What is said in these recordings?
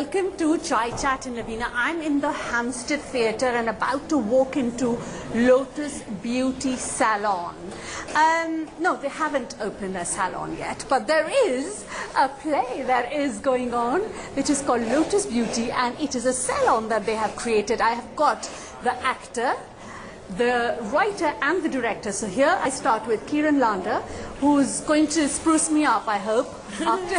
welcome to Chai Chat in Lavina. I'm in the Hampstead Theatre and about to walk into Lotus Beauty Salon. No, they haven't opened a salon yet, but there is a play that is going on which is called Lotus Beauty, and it is a salon that they have created. I have got the actor, the writer and the director. So here I start with Kiran Lander, who's going to spruce me up, I hope. After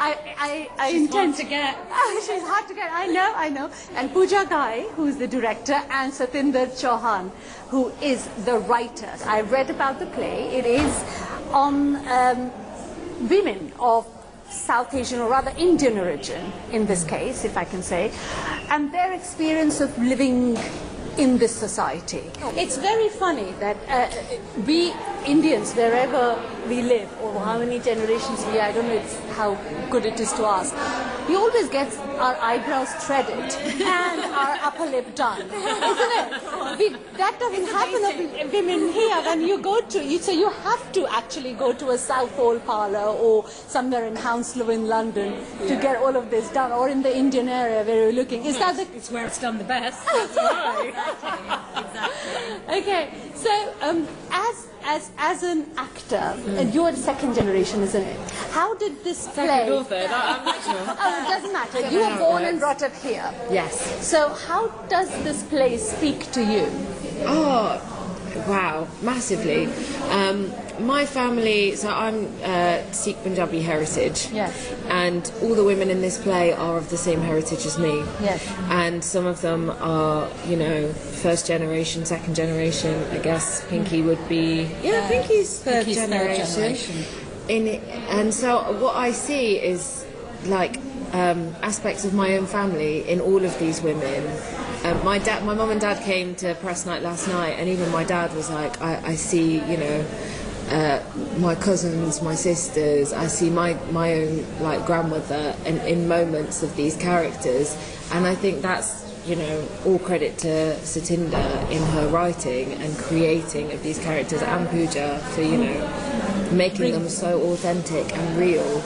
I She's intend hard to get. She's hard to get. I know. And Pooja Ghai, who's the director, and Satinder Chauhan, who is the writer. I read about the play. It is on women of South Asian, or rather Indian origin in this case, if I can say, and their experience of living in this society. It's very funny that we Indians, wherever we live, or how many generations we, I don't know how good it is to ask, we always get our eyebrows threaded and our upper lip done, isn't it? That doesn't happen of women here. When you go to, so you have to actually go to a Southall parlour or somewhere in Hounslow in London to get all of this done, or in the Indian area where you're looking. Is that the... It's where it's done the best. That's right. Exactly. Okay, so as an actor, and you're second generation, isn't it? How did this play? Second or third, I'm not sure. Oh, it doesn't matter. You were born and brought up here. Yes. So how does this play speak to you? Oh, wow, massively. My family, so I'm Sikh Punjabi heritage. Yes. And all the women in this play are of the same heritage as me. Yes. And some of them are, you know, first generation, second generation. I guess Pinky would be, Pinky's third generation. And so what I see is like aspects of my own family in all of these women. My mum and dad came to press night last night, and even my dad was like, I see, you know, my cousins, my sisters, I see my own like grandmother in moments of these characters, and I think that's, you know, all credit to Satinder in her writing and creating of these characters, and Pooja for, you know, making them so authentic and real.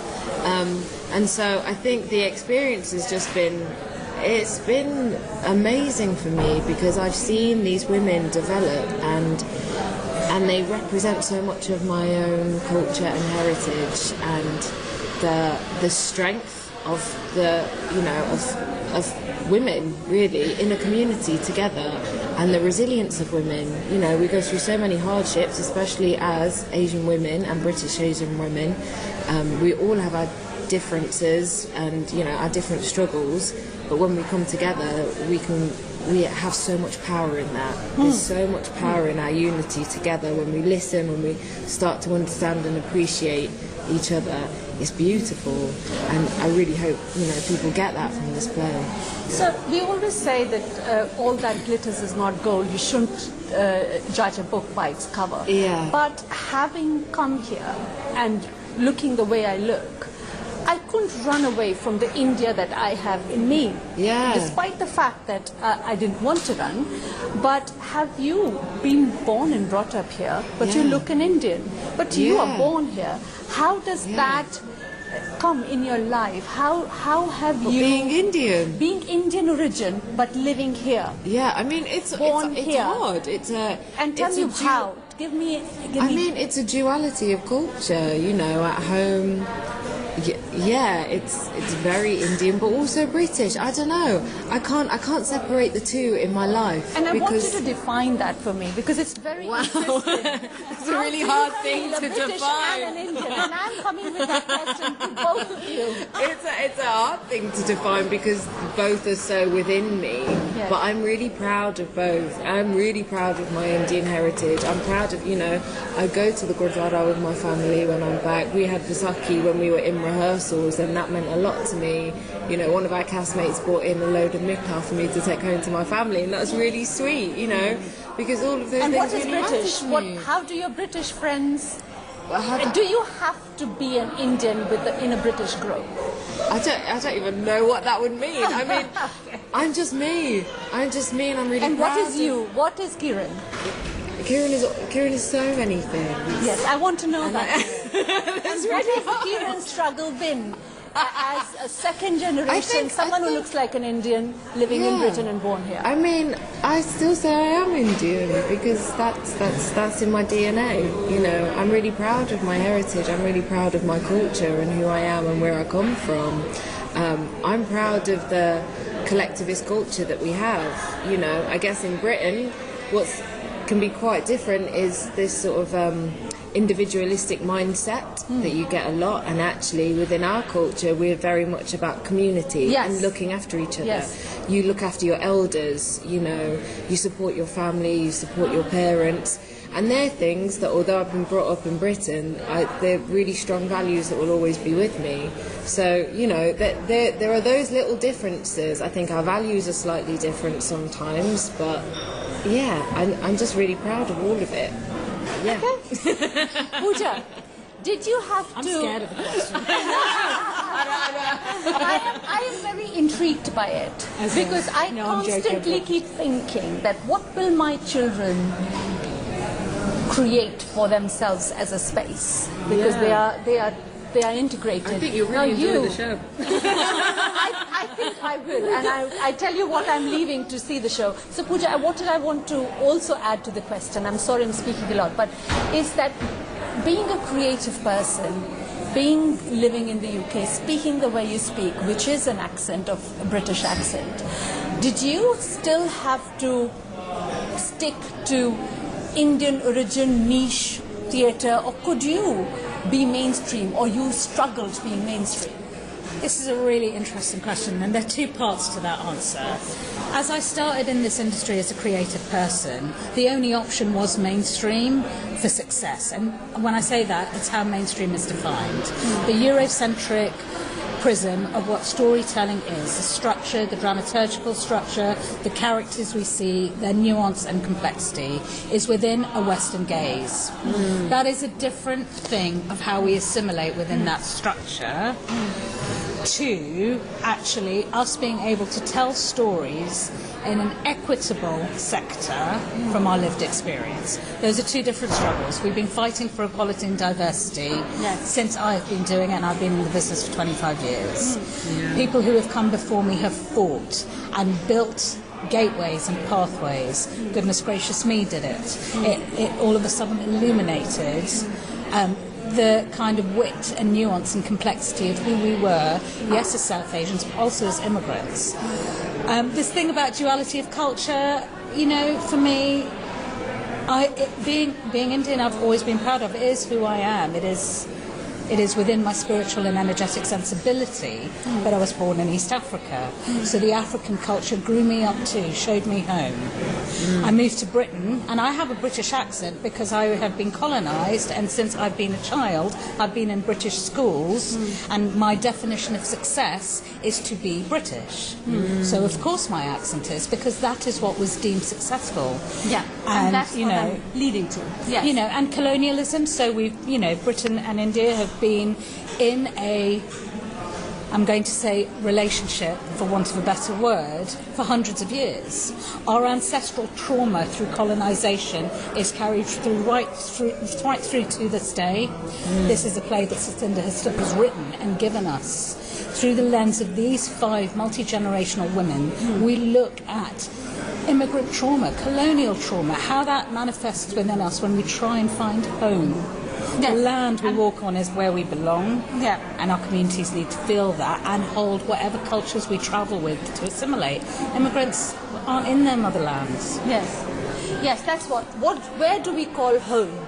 And so I think the experience has just been, it's been amazing for me, because I've seen these women develop and they represent so much of my own culture and heritage, and the strength of the, you know, of women really in a community together, and the resilience of women. You know, we go through so many hardships, especially as Asian women and British Asian women. We all have our differences and, you know, our different struggles, but when we come together we have so much power in that. There's so much power in our unity together when we listen, when we start to understand and appreciate each other. It's beautiful, and I really hope, you know, people get that from this play. So we always say that all that glitters is not gold. You shouldn't judge a book by its cover. Yeah. But having come here and looking the way I look, I couldn't run away from the India that I have in me. Yeah. Despite the fact that I didn't want to run. But have you been born and brought up here, but you look an Indian, but you are born here. How does that come in your life? How have you... Being Indian origin, but living here. Yeah, I mean, it's here. hard. And tell me how. Give me... I mean, it's a duality of culture, you know, at home. Yeah, it's very Indian, but also British. I don't know. I can't separate the two in my life. And I want you to define that for me, because it's very interesting. It's a really hard thing to British define. And an Indian, and I'm coming with that question to both of you. It's a hard thing to define, because both are so within me. Yes. But I'm really proud of both. I'm really proud of my Indian heritage. I'm proud of, you know, I go to the Gurdwara with my family when I'm back. We had Vaisakhi when we were in rehearsals, and that meant a lot to me. You know, one of our castmates brought in a load of mikha for me to take home to my family, and that was really sweet, you know, because all of those and things what is really British? matter to me. How do your British friends... Well, do you have to be an Indian in a British group? I don't even know what that would mean. I mean, I'm just me. I'm just me, and I'm really and proud. And what is you? What is Kiran? Kiran is so many things. Yes, I want to know that. That's and what has Kiran's struggle been as a second generation, someone who looks like an Indian living in Britain and born here? I mean, I still say I am Indian because that's in my DNA. You know, I'm really proud of my heritage. I'm really proud of my culture and who I am and where I come from. I'm proud of the collectivist culture that we have. You know, I guess in Britain, what can be quite different is this sort of individualistic mindset that you get a lot, and actually within our culture we're very much about community and looking after each other. You look after your elders, you know, you support your family, you support your parents, and they're things that, although I've been brought up in Britain, they're really strong values that will always be with me. So, you know, there are those little differences. I think our values are slightly different sometimes, but yeah, I'm just really proud of all of it. Yeah. Okay. Pooja, did you have to... I'm scared of the question. I am very intrigued by it because I constantly keep thinking that what will my children create for themselves as a space, because they are integrated. I think you'll really enjoy the show. I think I will, and I tell you what, I'm leaving to see the show. So Pooja, what did I want to also add to the question? I'm sorry I'm speaking a lot, but is that being a creative person, living in the UK, speaking the way you speak, which is an accent of a British accent, did you still have to stick to Indian origin niche theatre, or could you be mainstream, or you struggled being mainstream? This is a really interesting question, and there are two parts to that answer. As I started in this industry as a creative person, the only option was mainstream for success. And when I say that, it's how mainstream is defined. The Eurocentric prism of what storytelling is, the structure, the dramaturgical structure, the characters we see, their nuance and complexity, is within a Western gaze. That is a different thing of how we assimilate within that structure to actually us being able to tell stories in an equitable sector from our lived experience. Those are two different struggles. We've been fighting for equality and diversity since I've been doing it, and I've been in the business for 25 years. People who have come before me have fought and built gateways and pathways. Goodness gracious me, did it. It all of a sudden illuminated the kind of wit and nuance and complexity of who we were, yes, as South Asians, but also as immigrants. This thing about duality of culture, you know, for me, being Indian, I've always been proud of. It is who I am. It is within my spiritual and energetic sensibility, but I was born in East Africa. So the African culture grew me up too, showed me home. I moved to Britain, and I have a British accent because I have been colonised, and since I've been a child, I've been in British schools, and my definition of success is to be British. So of course my accent is, because that is what was deemed successful. Yeah, and that's you what know, I'm leading to. Yes. You know, and colonialism. So we've, you know, Britain and India have been in a, I'm going to say, relationship, for want of a better word, for hundreds of years. Our ancestral trauma through colonisation is carried through right through to this day. This is a play that Satinder has written and given us. Through the lens of these 5 multi-generational women, we look at immigrant trauma, colonial trauma, how that manifests within us when we try and find home. The land we walk on is where we belong, and our communities need to feel that and hold whatever cultures we travel with to assimilate. Immigrants aren't in their motherlands. Yes, that's where do we call home?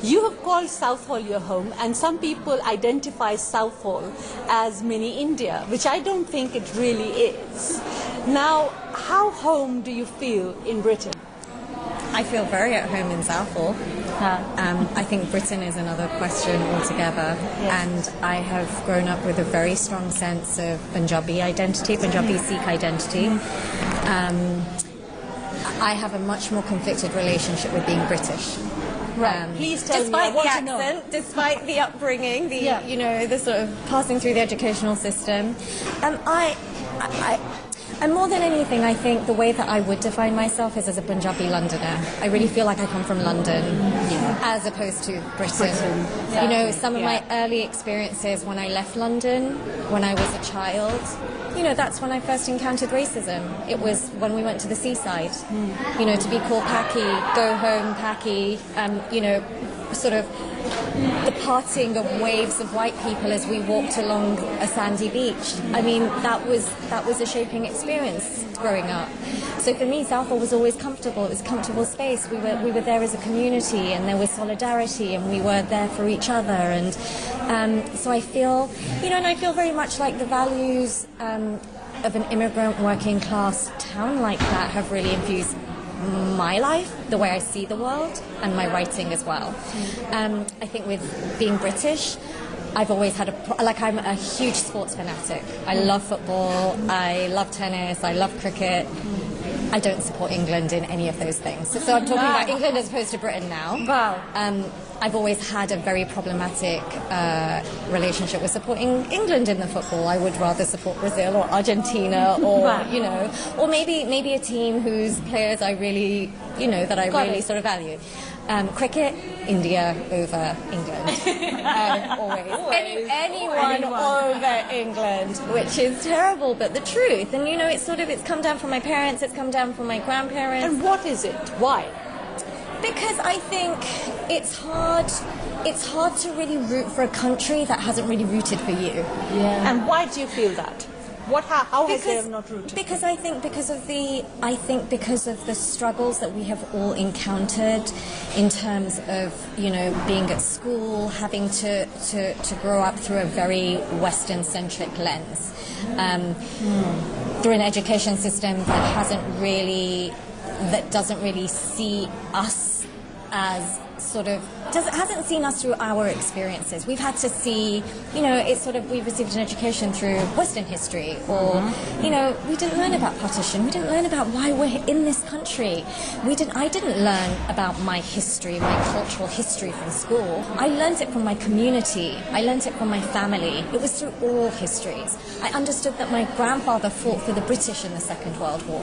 You have called Southall your home, and some people identify Southall as mini India, which I don't think it really is. Now, how home do you feel in Britain? I feel very at home in Southall. I think Britain is another question altogether, and I have grown up with a very strong sense of Punjabi identity, Punjabi Sikh identity. I have a much more conflicted relationship with being British. Please tell me. Despite the accent, despite the upbringing, you know, the sort of passing through the educational system, And more than anything, I think the way that I would define myself is as a Punjabi Londoner. I really feel like I come from London, as opposed to Britain. You know, some of my early experiences when I left London, when I was a child, you know, that's when I first encountered racism. It was when we went to the seaside, you know, to be called Paki, go home Paki, you know, sort of the parting of waves of white people as we walked along a sandy beach. I mean, that was a shaping experience growing up. So for me, Southall was always comfortable. It was a comfortable space. We were there as a community, and there was solidarity, and we were there for each other. And so I feel, you know, and I feel very much like the values of an immigrant working class town like that have really infused my life, the way I see the world, and my writing as well. I think with being British, I've always had I'm a huge sports fanatic. I love football, I love tennis, I love cricket. I don't support England in any of those things. So I'm talking about England as opposed to Britain now. Wow. I've always had a very problematic relationship with supporting England in the football. I would rather support Brazil or Argentina or, you know, or maybe a team whose players I really, you know, that I really sort of value. Cricket, India over England. Always. Anyone over England, which is terrible, but the truth. And, you know, it's come down from my parents, it's come down from my grandparents. And what is it? Why? Because I think it's hard to really root for a country that hasn't really rooted for you. Yeah. And why do you feel that? How has they not rooted? Because I think because of the struggles that we have all encountered in terms of, you know, being at school, having to grow up through a very Western-centric lens, through an education system that doesn't really see us as hasn't seen us through our experiences. We've had to see, you know, we've received an education through Western history, or, you know, we didn't learn about partition, we didn't learn about why we're in this country. I didn't learn about my history, my cultural history from school. I learned it from my community, I learned it from my family. It was through oral histories. I understood that my grandfather fought for the British in the Second World War.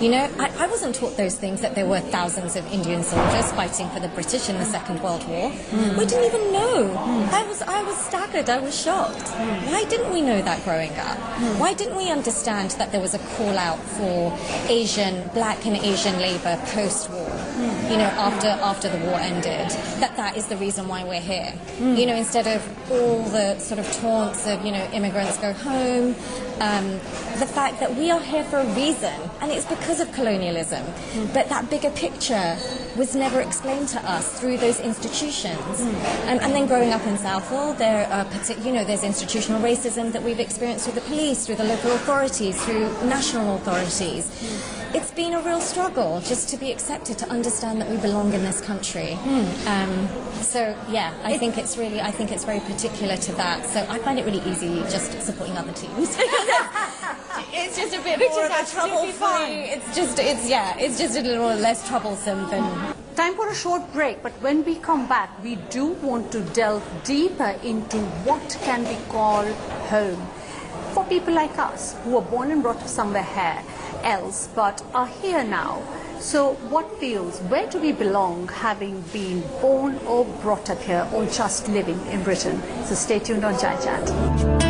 You know, I wasn't taught those things, that there were thousands of Indian soldiers fighting for the British in the Second World War. We didn't even know. I was staggered. I was shocked. Why didn't we know that growing up? Why didn't we understand that there was a call out for black and Asian labour post-war? You know, after the war ended, that is the reason why we're here. You know, instead of all the sort of taunts of, you know, immigrants go home, the fact that we are here for a reason, and it's because of colonialism. But that bigger picture was never explained to us through those institutions. And then growing up in Southall, there's institutional racism that we've experienced through the police, through the local authorities, through national authorities. It's been a real struggle just to be accepted, to understand that we belong in this country. So yeah, I think it's very particular to that. So I find it really easy just supporting other teams. It's just a bit more of a trouble-free. It's just a little less troublesome than. Time for a short break, but when we come back, we do want to delve deeper into what can be called home for people like us who were born and brought up somewhere else but are here now. So what feels, where do we belong, having been born or brought up here, or just living in Britain? So stay tuned on Chai Chat.